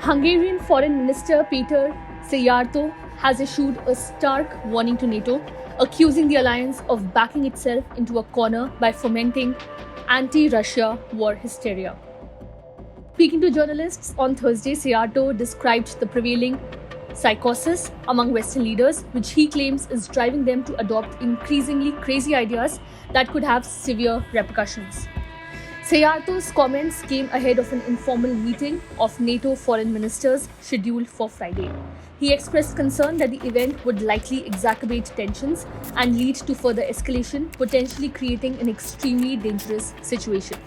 Hungarian Foreign Minister Peter Szijjártó has issued a stark warning to NATO, accusing the alliance of backing itself into a corner by fomenting anti-Russia war hysteria. Speaking to journalists on Thursday, Szijjártó described the prevailing psychosis among Western leaders, which he claims is driving them to adopt increasingly crazy ideas that could have severe repercussions. Szijjártó's comments came ahead of an informal meeting of NATO foreign ministers scheduled for Friday. He expressed concern that the event would likely exacerbate tensions and lead to further escalation, potentially creating an extremely dangerous situation.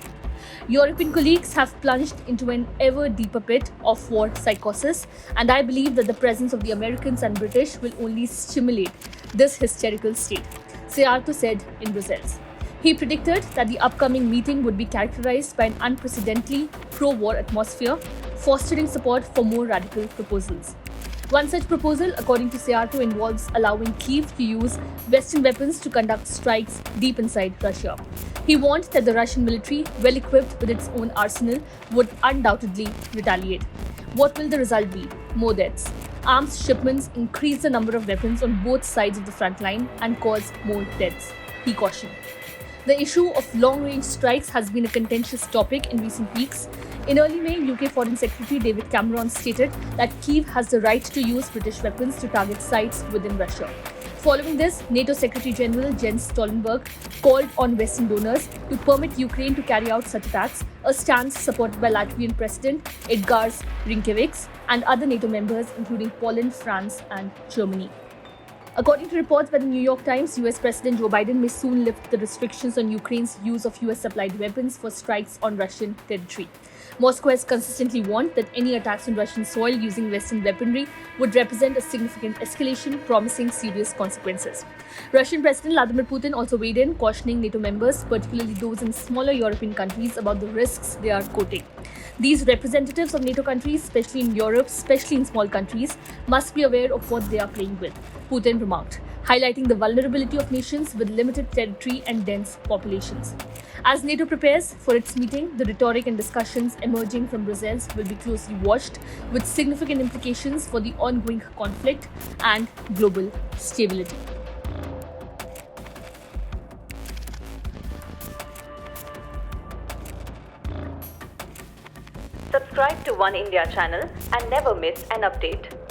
European colleagues have plunged into an ever deeper pit of war psychosis, and I believe that the presence of the Americans and British will only stimulate this hysterical state, Szijjártó said in Brussels. He predicted that the upcoming meeting would be characterized by an unprecedentedly pro-war atmosphere, fostering support for more radical proposals. One such proposal, according to Szijjártó, involves allowing Kyiv to use Western weapons to conduct strikes deep inside Russia. He warned that the Russian military, well equipped with its own arsenal, would undoubtedly retaliate. What will the result be? More deaths. Arms shipments increase the number of weapons on both sides of the front line and cause more deaths, he cautioned. The issue of long-range strikes has been a contentious topic in recent weeks. In early May, UK Foreign Secretary David Cameron stated that Kyiv has the right to use British weapons to target sites within Russia. Following this, NATO Secretary General Jens Stoltenberg called on Western donors to permit Ukraine to carry out such attacks, a stance supported by Latvian President Edgars Rinkēvičs and other NATO members including Poland, France and Germany. According to reports by the New York Times, US President Joe Biden may soon lift the restrictions on Ukraine's use of US-supplied weapons for strikes on Russian territory. Moscow has consistently warned that any attacks on Russian soil using Western weaponry would represent a significant escalation, promising serious consequences. Russian President Vladimir Putin also weighed in, cautioning NATO members, particularly those in smaller European countries, about the risks they are courting. These representatives of NATO countries, especially in Europe, especially in small countries, must be aware of what they are playing with, Putin remarked, highlighting the vulnerability of nations with limited territory and dense populations. As NATO prepares for its meeting, the rhetoric and discussions emerging from Brussels will be closely watched, with significant implications for the ongoing conflict and global stability. Subscribe to One India channel and never miss an update.